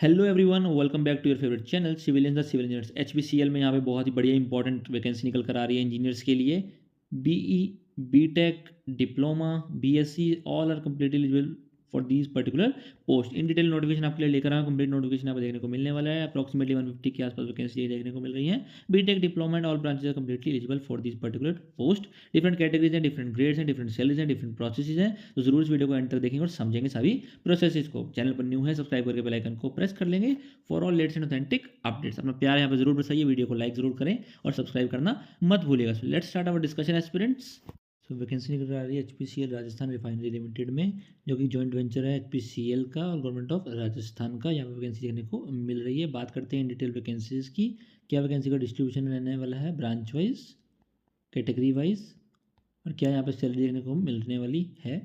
Hello everyone, welcome back to your favourite channel civil the civil engineers. HPCL में यहाँ पे बहुत ही बढ़िया इंपॉर्टेंट वैकेंसी निकल कर आ रही है इंजीनियर्स के लिए। BE, BTech, diploma, BSc all are completely eligible for these particular post. In detail notification आपके लिए लेकर आया हूँ। कंप्लीट नोटिफिकेशन आपको देखने को मिलने वाला है। अप्रॉक्सीमेटली 150 के आसपास वैकेंसी देखने को मिल रही है। BTech, diploma and all branches are completely eligible for this particular post. Different categories हैं, डिफरेंट ग्रेड्स हैं, डिफरेंट सैलरीज हैं, डिफरेंट प्रोसेसेस हैं। तो जरूर इस वीडियो को एंड तक देखेंगे और समझेंगे सभी प्रोसेसेस को। चैनल पर न्यू है, सब्सक्राइब करके बेल आइकन को प्रेस कर लेंगे for all latest and authentic updates. अपना प्यार यहाँ पर जरूर बताइए, वीडियो को लाइक जरूर करें और सब्सक्राइब करना मत भूलिएगा। So let's start our discussion aspirants. So vacancy निकल आ रही है एचपीसीएल राजस्थान रिफाइनरी लिमिटेड में, जो कि जॉइंट वेंचर है एचपीसीएल का और गवर्नमेंट ऑफ राजस्थान का। यहाँ पे वैकेंसी देखने को मिल रही है। बात करते हैं इन डिटेल वैकेंसीज की। क्या वैकेंसी का डिस्ट्रीब्यूशन रहने वाला है, ब्रांच वाइज, कैटेगरी वाइज, और क्या यहाँ पे सैलरी देखने को मिलने वाली है।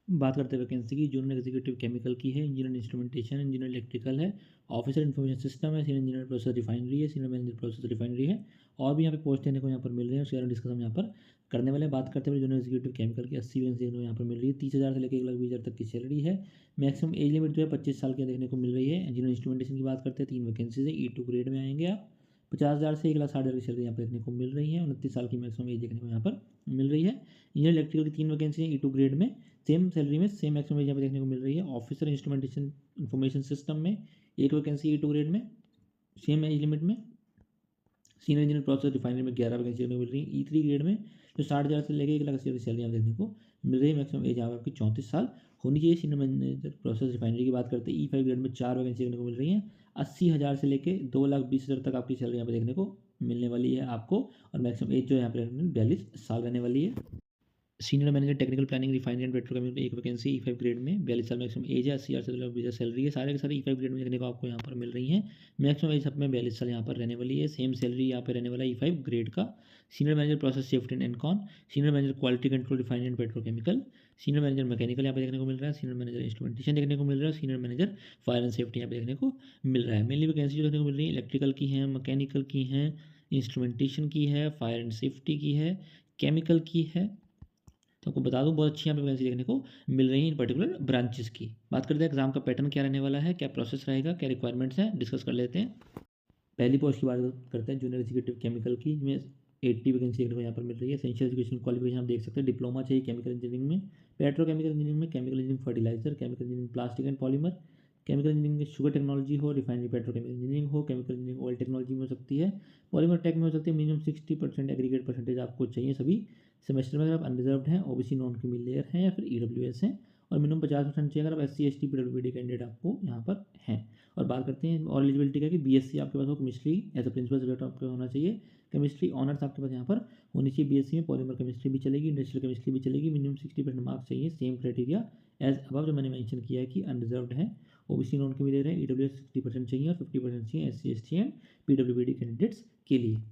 बात करते हैं वैकेंसी की। जूनियर एग्जीक्यूटिव केमिकल की है, इंजीनियर इंस्ट्रूमेंटेशन, इंजीनियर इलेक्ट्रिकल है, ऑफिसर इन्फॉर्मेशन सिस्टम है, सीनियर इंजीनियर प्रोसेस रिफाइनरी है, सीनियर मैनेजर प्रोसेस रिफाइनरी है। और भी यहाँ पे पोस्ट देने को यहाँ पर मिल रहे हैं, उसके बारे में डिस्कस हम यहाँ पर करने वाले हैं। बात करते हैं जूनियर एग्जीक्यूटिव केमिकल की 80 वैकेंसी देखने को यहाँ पर मिल रही है। 30,000 से लेकर 1,20,000 तक की सैलरी है। मैक्सिमम एज लिमिट जो है 25 साल की देखने को मिल रही है। इंजीनियर इंस्ट्रूमेंटेशन की बात करते हैं, 3 वैकेंसीज है। E2 ग्रेड में आएंगे आप। 50,000 से 1,60,000 की सैलरी यहाँ पर देखने को मिल रही है। 29 साल की मैक्सिमम एज देखने को यहाँ पर मिल रही है। इंजीनियर इलेक्ट्रिकल की 3 वैकेंसी है E2 ग्रेड में, सेम सैलरी में, सेम मैक्सिमम एज यहाँ पे देखने को मिल रही है। ऑफिसर इंस्ट्रूमेंटेशन इंफॉर्मेशन सिस्टम में 1 वैकेंसी E2 ग्रेड में, सेम एज लिमिट में। सीनियर इंजीनियर प्रोसेस रिफाइनरी में 11 वैकेंसी देखने को मिल रही है। E3 ग्रेड में जो 60,000 से लेकर 1,80,000 की सैलरी यहाँ देखने को मिल रही है। मैक्सिमम एज यहाँ पे आपकी 34 साल होनी चाहिए। सीनियर मैनेजर प्रोसेस रिफाइनरी की बात करते हैं, E5 ग्रेड में 4 वैकेंसी देखने को मिल रही है। 80,000 से लेकर 2,20,000 तक आपकी सैलरी यहाँ पे देखने को मिलने वाली है आपको। और मैक्सिमम एज जो यहाँ पे 42 साल रहने वाली है। Senior manager technical planning refinery and petrochemical 1 vacancy E5 grade में, 42 साल मैक्सिमम एज है। 80,000 से 20,000 सैलरी है। सारे के सारे E5 ग्रेड में देखने को आपको यहाँ पर मिल रही है। मैक्सिमम एज सब में 42 साल यहाँ पर रहने वाली है। सेम सैलरी यहाँ पर रहने वाला है E5 ग्रेड का। Senior manager process safety and ENCON, senior manager quality control refinery and petrochemical, senior manager mechanical यहाँ पे देखने को मिल रहा है। सीनियर मैनेजर इंस्ट्रूमेंटेशन देखने को मिल रहा है। Senior manager fire and safety यहाँ पे देखने को मिल रहा है। मेनली वैकेंसी जो देखने को मिल रही है इलेक्ट्रिकल की है, मैकेनिकल की है, इंस्ट्रूमेंटेशन की है, फायर एंड सेफ्टी की है, केमिकल की है। तो आपको बता दूं बहुत अच्छी यहाँ पे वैकेंसी देखने को मिल रही है इन पर्टिकुलर ब्रांचेस की। बात करते हैं एग्जाम का पैटर्न क्या रहने वाला है, क्या प्रोसेस रहेगा, क्या रिक्वायरमेंट्स हैं, डिस्कस कर लेते हैं। पहली पोस्ट की बात करते हैं जूनियर एग्जीक्यूटिव केमिकल की, जिसमें 80 वैकेंसी देखने को यहाँ पर मिल रही है। एसेंशियल एजुकेशन क्वालिफिकेशन आप देख सकते हैं, डिप्लोमा चाहिए केमिकल इंजीनियरिंग में, पेट्रोकेमिकल इंजीनियरिंग में, chemical engineering fertiliser, chemical engineering plastic and polymer, chemical engineering में शुगर टेक्नोलॉजी हो, रिफाइनरी पेट्रोकेमिकल इंजीनियरिंग हो, केमिकल इंजीनियरिंग ऑयल टेक्नोलॉजी में हो सकती है, पॉलीमर टेक में हो सकती है। मिनिमम 60% एग्रीगेट परसेंटेज आपको चाहिए सभी सेमेस्टर में अगर आप अनरिजर्व्ड हैं, ओबीसी नॉन क्रीमी लेयर हैं या फिर ईडब्ल्यूएस हैं। और मिनिमम 50% चाहिए अगर आप SC ST PWD कैंडिडेट आपको यहाँ पर हैं। और बात करते हैं और एलिजिबिलिटी का कि बीएससी आपके पास हो, chemistry as a principal subject आपका होना चाहिए। केमिस्ट्री ऑनर्स आपके पास यहाँ पर होनी चाहिए बीएससी में। पॉलीमर केमिस्ट्री भी चलेगी, इंडस्ट्रियल केमिस्ट्री भी चलेगी। मिनिमम 60% मार्क्स चाहिए। सेम क्राइटेरिया एज अबव जो मैंने मेंशन किया है कि अनरिजर्व्ड है, ओबीसी नॉन क्रीमी लेयर है, ईडब्ल्यूएस 60% चाहिए और 50% चाहिए SC ST and PWD candidates के लिए।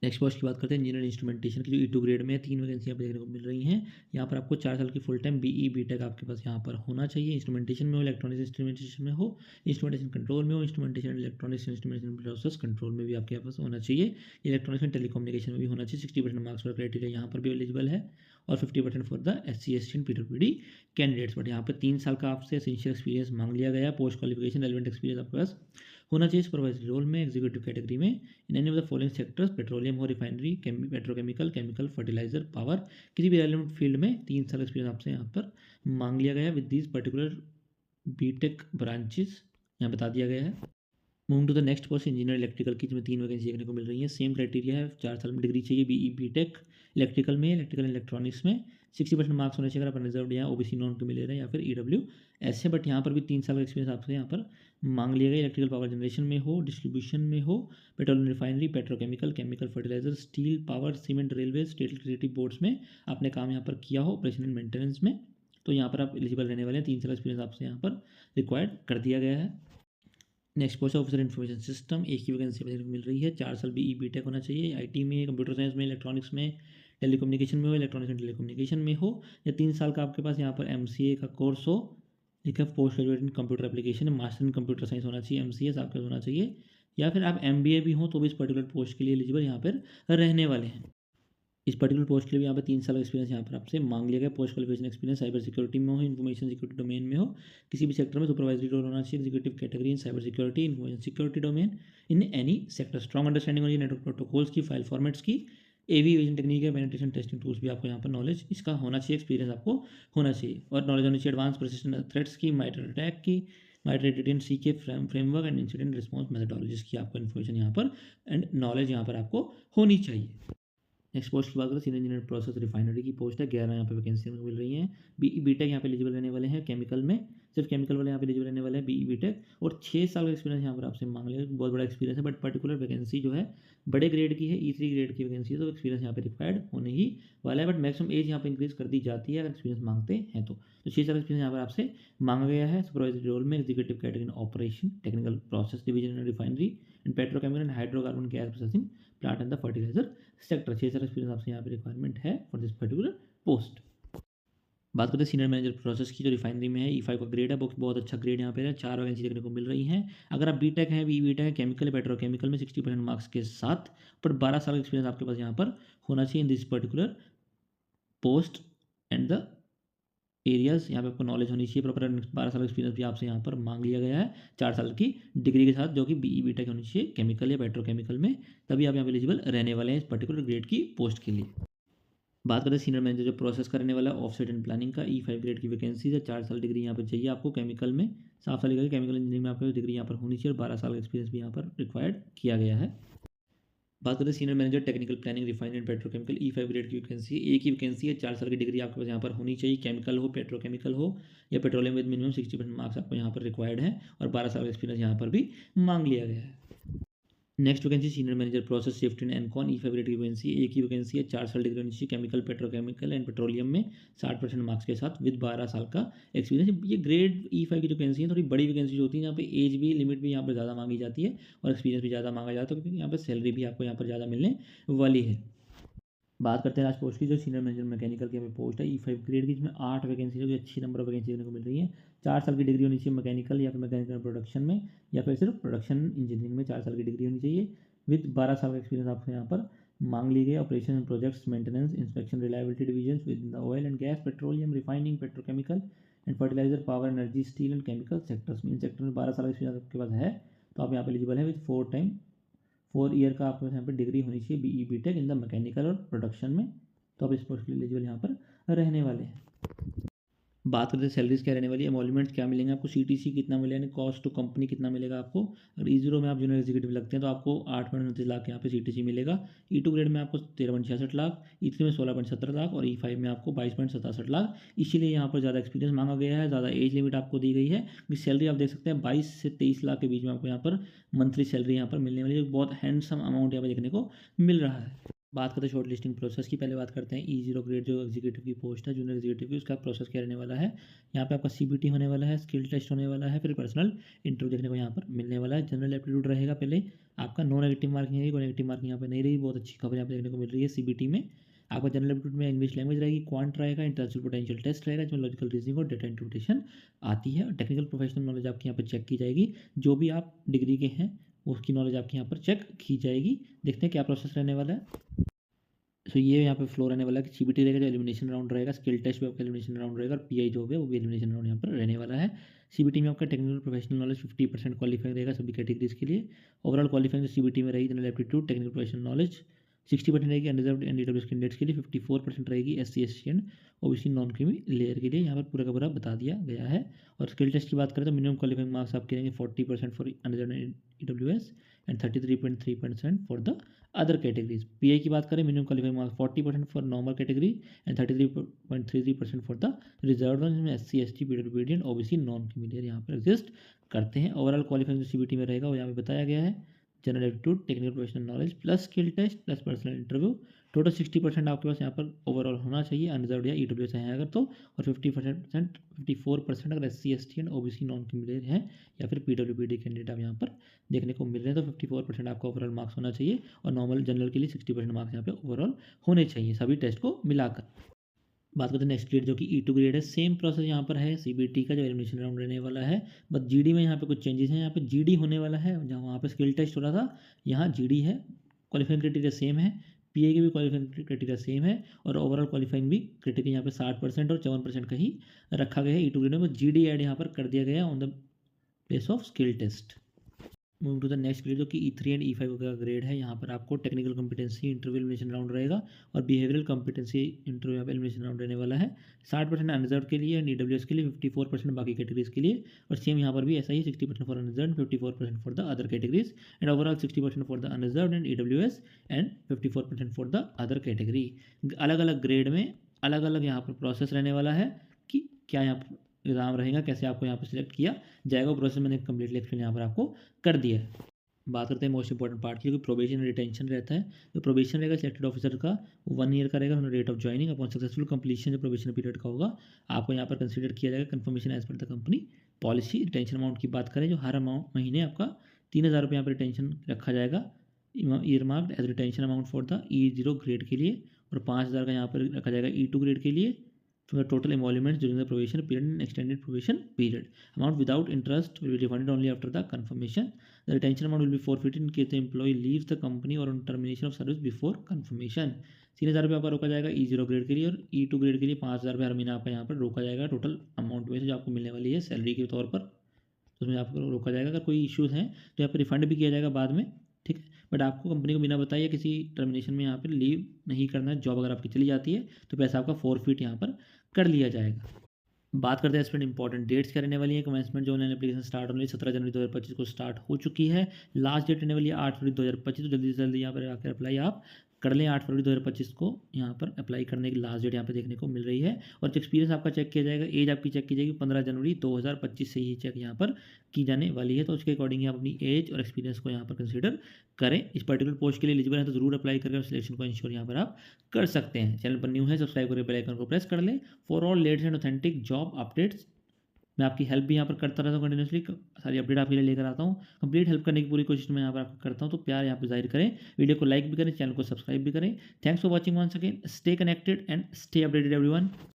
नेक्स्ट पोस्ट की बात करते हैं इंजीनियर इंस्ट्रूमेंटेशन की, जो E2 ग्रेड में 3 वैकेंसियाँ देखने को मिल रही हैं। यहाँ पर आपको 4 साल की फुल टाइम BE BTech आपके पास यहाँ पर होना चाहिए। इंस्ट्रूमेंटेशन में हो, इलेक्ट्रॉनिक्स इंस्ट्रूमेंटेशन में हो, इंस्ट्रूमेंटेशन कंट्रोल में हो, instrumentation electronics instrumentation process control में भी आपके पास होना चाहिए। इलेक्ट्रॉनिक्स एंड टेलीकम्युनिकेशन में भी होना चाहिए। 60% मार्क्स का क्राइटेरिया यहाँ पर भी एलिजिबल है और 50% for the SC ST and PWD candidates. But यहाँ पर 3 साल का आपसे एसेंशियल एक्सपीरियंस मांग लिया गया है। पोस्ट क्वालिफिकेशन रेलेवेंट एक्सपीरियंस आपके पास होना चाहिए सुपरवाइजरी रोल में, एग्जीक्यूटिव कैटेगरी में, in any of the following sectors, petroleum हो, refinery, petrochemical, chemical, fertiliser, power, किसी भी रेलेवेंट फील्ड में 3 साल एक्सपीरियंस आपसे यहाँ पर मांग लिया गया है with these particular BTech branches यहाँ बता दिया गया है। Moving to the next post engineer electrical की, जिसमें 3 वैकेंसी देखने को मिल रही है। सेम क्राइटेरिया है, 4 साल में डिग्री चाहिए BE BTech इलेक्ट्रिकल में, इलेक्ट्रिकल इलेक्ट्रॉनिक्स में 60% मार्क्स होने चाहिए अगर आप रिजर्व यहाँ ओबीसी नॉन के मिले रहे या फिर EWS है। बट यहाँ पर भी 3 साल का एक्सपीरियंस आपसे यहाँ पर मांग लिया गया। इलेक्ट्रिकल पावर जनरेशन में हो, डिस्ट्रीब्यूशन में हो, petroleum refinery, petrochemical, chemical, fertiliser, steel, power, cement, railway, state electricity boards में आपने काम यहाँ पर किया हो, ऑपरेशन एंड मेंटेनेंस में, तो यहाँ पर आप एलिजिबल रहने वाले हैं। 3 साल एक्सपीरियंस आपसे यहाँ पर रिक्वायर्ड कर दिया गया है। Next post officer information system, एक ही वैकेंसी मिल रही है। 4 साल BE BTech होना चाहिए। IT में, कंप्यूटर साइंस में, इलेक्ट्रॉनिक्स में, टेलीकम्युनिकेशन में हो, इलेक्ट्रॉनिक्स एंड टेलीकम्युनिकेशन में हो, या 3 साल का आपके पास यहाँ पर MCA का कोर्स हो, ठीक है, post graduate in computer application, master in computer science होना चाहिए, MCS आपके पास होना चाहिए, या फिर आप MBA भी हो तो भी इस पर्टिकुलर पोस्ट के लिए एलिजिबल यहाँ पर रहने वाले हैं। इस पर्टिकुलर पोस्ट के लिए भी यहाँ पे 3 साल का एक्सपीरियंस यहाँ पर आपसे मांग लिया गया। Post qualification experience cyber security में हो, इन्फॉर्मेशन सिक्योरिटी डोमेन में हो, किसी भी सेक्टर में सुपरवाइजरी रोल होना चाहिए, executive category in cyber security, information security domain in any sector, strong understanding होनी चाहिए नेटवर्क प्रोटोकॉल्स की, फाइल फॉर्मेट्स की, एवी विजन टेक्निक है, पेनिट्रेशन टेस्टिंग टूल्स भी आपको यहाँ पर नॉलेज इसका होना चाहिए, एक्सपीरियंस आपको होना चाहिए, और नॉलेज होनी चाहिए एडवांस परसिस्टेंट थ्रेट्स की, माइटर अटैक की, माइटर रेडिडेंट सी के framework and incident response methodologies की आपको इन्फॉर्मेशन यहाँ पर एंड नॉलेज यहाँ पर आपको होनी चाहिए। नेक्स्ट पोस्ट की बात करें, सीनियर इंजीनियर प्रोसेस रिफाइनरी की पोस्ट है, 11 यहाँ पे वैकेंसी मिल रही हैं। बीटेक यहाँ पे एलिजिबल रहने वाले हैं, केमिकल में सिर्फ केमिकल वाले यहाँ पे एलिजिबल रहने वाले हैं बीटेक, और 6 साल का एक्सपीरियंस यहाँ पर आपसे मांग लिया, बहुत बड़ा एक्सपीरियंस है, बट पर्टिकुलर वैकेंसी जो है बड़े ग्रेड की है, E3 ग्रेड की वैकेंसी है, तो एक्सपीरियंस यहाँ पे रिक्वायर्ड होने ही वाला है, बट मैक्सिमम एज यहाँ पे इंक्रीज कर दी जाती है अगर एक्सपीरियंस मांगते हैं तो 6 साल का एक्सपीरियंस यहाँ पर आपसे मांगा गया है। सुपरवाइजरी रोल में executive category operation, technical process division and refinery and petrochemical and hydrocarbon gas processing plant and the fertiliser sector, 6 साल एक्सपीरियंस आपसे यहाँ पे रिक्वायरमेंट है फॉर दिस पर्टिकुलर पोस्ट। बात करते हैं सीनियर मैनेजर प्रोसेस की, जो रिफाइनरी में है, E5 का ग्रेड है, बहुत अच्छा ग्रेड यहाँ पे है, 4 वैकेंसी देखने को मिल रही हैं। अगर आप बीटेक हैं, बीटेक है, केमिकल पेट्रोकेमिकल में 60% मार्क्स के साथ, पर 12 साल का एक्सपीरियंस आपके पास यहाँ पर होना चाहिए in this particular post and the areas, यहाँ पे आपको नॉलेज होनी चाहिए प्रॉपर। 12 साल का एक्सपीरियंस भी आपसे यहाँ पर मांग लिया गया है 4 साल की डिग्री के साथ, जो कि बीटेक होनी चाहिए केमिकल या पेट्रोकेमिकल में, तभी आप यहाँ पे एलिजिबल रहने वाले हैं इस पर्टिकुलर ग्रेड की पोस्ट के लिए। बात करते हैं सीनियर मैनेजर जो प्रोसेस करने वाला है, ऑफसेट एंड प्लानिंग का, E5 ग्रेड की वैकेंसी है, 4 साल डिग्री यहाँ पर चाहिए आपको केमिकल में, साफ साल लिखा है केमिकल इंजीनियरिंग में आपको डिग्री यहाँ पर होनी चाहिए, और 12 साल का एक्सपीरियंस भी यहाँ पर रिक्वायर्ड किया गया है। बात करते हैं senior manager technical planning refinery and petrochemical, E5 grade की वैकेंसी, एक ही वैकेंसी है, 4 साल की डिग्री आपके पास यहाँ पर होनी चाहिए, केमिकल हो, पेट्रोकेमिकल हो या पेट्रोलियम विद मिनिमम 60% मार्क्स आपको यहाँ पर रिक्वायर्ड है, और 12 साल का एक्सपीरियंस यहाँ पर भी मांग लिया गया है। Next vacancy senior manager process safety and ENCON, E5 grade की वैकेंसी, एक ही वैकेंसी है, 4 साल डिग्री होनी चाहिए केमिकल पेट्रोकेमिकल एंड पेट्रोलियम में 60% मार्क्स के साथ विद 12 साल का एक्सपीरियंस। ये ग्रेड E5 की जो वैकेंसी है थोड़ी बड़ी वैकेंसी जो होती है, यहाँ पे एज भी लिमिट भी यहाँ पर ज़्यादा मांगी जाती है और एक्सपीरियंस भी ज़्यादा मांगा जाता है, क्योंकि यहाँ पर सैलरी भी आपको यहाँ पर ज़्यादा मिलने वाली है। बात करते हैं लास्ट पोस्ट की, जो सीनियर मैनेजर मैकेनिकल की हमें पोस्ट है, E5 ग्रेड की, जिसमें 8 वैकेंसी जो कि अच्छी नंबर ऑफ वैकेंसी देखने को मिल रही है। 4 साल की डिग्री होनी चाहिए मैकेनिकल या फिर मैकेनिकल प्रोडक्शन में, या फिर सिर्फ प्रोडक्शन इंजीनियरिंग में 4 साल की डिग्री होनी चाहिए विद 12 साल का एक्सपीरियंस आपको यहाँ पर मांग ली गई। Operation and projects maintenance inspection reliability division with the oil and gas, petroleum, refining, petrochemical and fertiliser, power, energy, steel and chemical sectors में, इन सेक्टर में 12 साल का एक्सपीरियंस आपके पास है तो आप यहाँ पर एलिजिबल है विद 4 ईयर का आपके यहाँ पर डिग्री होनी चाहिए BE BTech in the mechanical और प्रोडक्शन में, तो आप इस पोस्ट के लिए एलिजिबल यहाँ पर रहने वाले हैं। बात करते हैं सैलरीज क्या रहने वाली है, एमोल्यूमेंट क्या मिलेंगे आपको, CTC कितना मिलेगा, कॉस्ट टू कंपनी कितना मिलेगा आपको। अगर E0 में आप जूनियर एग्जीक्यूटिव लगते हैं तो आपको 8.29 लाख यहाँ पे CTC मिलेगा, E2 ग्रेड में आपको 13.66 लाख, E3 में 16.70 लाख और E5 में आपको 22.67 लाख। इसीलिए यहाँ पर ज़्यादा एक्सपीरियंस मांगा गया है, ज़्यादा एज लिमिट आपको दी गई है, क्योंकि सैलरी आप देख सकते हैं 22 से 23 लाख के बीच में आपको यहाँ पर मंथली सैलरी यहाँ पर मिलने वाली है, बहुत हैंडसम अमाउंट यहाँ पर देखने को मिल रहा है। बात करते हैं शॉर्ट लिस्टिंग प्रोसेस की, पहले बात करते हैं E0 ग्रेड जो एग्जीक्यूटिव की पोस्ट है, जूनियर एग्जीक्यूटिव की, उसका प्रोसेस क्या रहने वाला है। यहाँ पे आपका CBT होने वाला है, स्किल टेस्ट होने वाला है, फिर पर्सनल इंटरव्यू देखने को यहाँ पर मिलने वाला है। जनरल एप्टीट्यूड रहेगा पहले आपका, नो नेगेटिव मार्किंग है, कोई नेगेटिव मार्किंग यहाँ पे नहीं रही, बहुत अच्छी खबर यहाँ पे देखने को मिल रही है। CBT में आपका जनरल एप्टीट्यूड में इंग्लिश लैंग्वेज रहेगी, क्वांट रहेगा, इंटेलेक्चुअल पोटेंशियल टेस्ट रहेगा, जिसमें लॉजिकल रीजनिंग और डेटा इंटरप्रिटेशन आती है, और टेक्निकल प्रोफेशनल नॉलेज आपकी यहाँ पर चेक की जाएगी, जो भी आप डिग्री के हैं उसकी नॉलेज आपकी यहाँ पर चेक की जाएगी। देखते हैं क्या प्रोसेस रहने वाला है। तो ये यहाँ पे फ्लो रहने वाला है कि CBT रहेगा जो एलिमिनेशन राउंड रहेगा, स्किल टेस्ट भी आपका एलिमिनेशन राउंड रहेगा, और PI जो है वो भी एलिमिनेशन राउंड यहाँ पर रहने वाला है। CBT में आपका टेक्निकल प्रोफेशनल नॉलेज 50% क्वालिफाइंग रहेगा सभी कैटेगरीज के लिए। ओवरऑल क्वालिफाइंग जो CBT में रहेगी, general aptitude, technical professional knowledge 60% रहेगी, अनरिजर्व्ड एंड EWS कैंडिडेट्स के लिए 54% रहेगी, SC ST and OBC non creamy layer के लिए, यहाँ पर पूरा का पूरा बता दिया गया है। और स्किल टेस्ट की बात करें तो मिनिमम क्वालिफाइंग मार्क्स आपके रहेंगे 40% for unreserved and EWS and 33.3% for the other categories. PI की बात करें, minimum qualifying marks 40% for normal category and 33.33% for the reserve one, जिसमें SC ST PWD and OBC non creamy layer यहाँ पर exist करते हैं। ओवरऑल क्वालिफाइंग जो CBT में रहेगा वो यहाँ पे बताया गया है, general aptitude, technical professional knowledge plus skill test plus personal interview, total 60% आपके पास यहाँ पर ओवरऑल होना चाहिए, अनरिजर्व्ड या EWS है अगर तो, और 54% अगर SC ST and OBC non criminal है या फिर PWD कैंडिडेट आप यहाँ पर देखने को मिल रहे हैं, तो 54% आपका ओवरऑल मार्क्स होना चाहिए, और नॉर्मल जनरल के लिए 60% मार्क्स यहाँ पे ओवरऑल होने चाहिए सभी टेस्ट को मिलाकर। बात करते हैं नेक्स्ट ग्रेड जो कि E2 ग्रेड है, सेम प्रोसेस यहाँ पर है CBT का जो एलिमिनेशन राउंड रहने वाला है, बस GD में यहाँ पे कुछ चेंजेस हैं, यहाँ पे GD होने वाला है, जहाँ वहाँ पे स्किल टेस्ट हो रहा था यहाँ GD है, क्वालिफाइंग क्राइटेरिया सेम है, पीए की भी क्वालिफाइंग क्राइटेरिया सेम है और ओवरऑल क्वालिफाइंग भी क्राइटेरिया यहाँ पे 60% और 54% का ही रखा गया है। E2 ग्रेड में GD ऐड यहाँ पर कर दिया गया on the base of skill test. Move to the next grade जो कि E3 एंड E5 का ग्रेड है। यहाँ पर आपको technical competency interview elimination round रहेगा और बिहेवियरल कॉम्पिटेंसी इंटरव्यू यहाँ पे एलिमिनेशन राउंड रहने वाला है। 60% अनरिजर्व के लिए एंड EWS के लिए, 54% बाकी कैटेगरीज के लिए। और सेम यहाँ पर भी ऐसा ही 60% for unreserved, 54% for the other categories and overall 60% for the unreserved and EWS and 54% for the other category. अलग अलग ग्रेड में अलग अलग यहाँ पर प्रोसेस रहने वाला है कि क्या यहाँ पर एग्ज़ाम रहेगा, कैसे आपको यहाँ पर सिलेक्ट किया जाएगा। प्रोसेस मैंने कम्प्लीटली एक्सप्लेन यहाँ पर आपको कर दिया है। बात करते हैं मोस्ट इंपॉर्टेंट पार्ट की, जो कि प्रोबेशन रिटेंशन रहता है। तो प्रोबेशन रहेगा सिलेक्टेड ऑफिसर का 1 ईयर का रहेगा rate of joining upon successful completion जो प्रोबेशन पीरियड का होगा आपको यहाँ पर कंसीडर किया जाएगा confirmation as per the company policy. Retention amount की बात करें जो हर अमाउंट महीने आपका 3,000 रुपये यहाँ पर रिटेंशन रखा जाएगा year marked as retention amount for the E0 grade के लिए और 5,000 का यहाँ पर रखा जाएगा E2 ग्रेड के लिए from the total emoluments during the probation period and extended probation period. Amount without interest will be refunded only after the confirmation. The retention amount will be forfeited in case the employee leaves the company or on termination of service before confirmation. 3,000 रुपये आपका रोका जाएगा E0 grade के लिए और E2 grade के लिए 5,000 रुपये हर महीना आपका यहाँ पर रोका जाएगा टोटल अमाउंट में से जो आपको मिलने वाली है सैलरी के तौर पर, तो उसमें आपको रोका जाएगा। अगर कोई इश्यूज़ हैं तो यहाँ पर रिफंड भी किया जाएगा बाद में, ठीक है। बट आपको कंपनी को बिना बताइए किसी टर्मिनेशन में यहाँ पर लीव नहीं करना है। जॉब अगर आपकी चली जाती है तो पैसा आपका फॉरफिट यहाँ पर कर लिया जाएगा। बात करते हैं इस पर इंपॉर्टेंट डेट्स क्या रहने वाली है। कमेंसमेंट जो ऑनलाइन एप्लीकेशन स्टार्ट होने वाली 17 जनवरी 2025 को स्टार्ट हो चुकी है। लास्ट डेट रहने वाली है 8 फरवरी 2025। तो जल्दी से जल्दी यहाँ पर आकर अप्लाई आप कर लें। 8 फरवरी 2025 को यहाँ पर अप्लाई करने की लास्ट डेट यहाँ पर देखने को मिल रही है। और जो एक्सपीरियंस आपका चेक किया जाएगा, एज आपकी चेक की जाएगी 15 जनवरी 2025 से ही चेक यहाँ पर की जाने वाली है। तो उसके अकॉर्डिंग आप अपनी एज और एक्सपीरियंस को यहाँ पर कंसीडर करें। इस पर्टिकुलर पोस्ट के लिए एलिजिबल है तो जरूर अप्लाई करके सिलेक्शन को इंश्योर यहाँ पर आप कर सकते हैं। चैनल पर न्यू है सब्सक्राइब करके बेल आइकन को प्रेस कर लें for all latest and authentic job updates. मैं आपकी हेल्प भी यहाँ पर करता रहता हूँ कंटिन्यूसली, सारी अपडेट आपके लिए लेकर आता हूँ। कंप्लीट हेल्प करने की पूरी कोशिश मैं यहाँ पर आपको करता हूँ। तो प्यार यहाँ पर जाहिर करें, वीडियो को लाइक भी करें, चैनल को सब्सक्राइब भी करें। Thanks for watching once again, stay connected and stay updated everyone.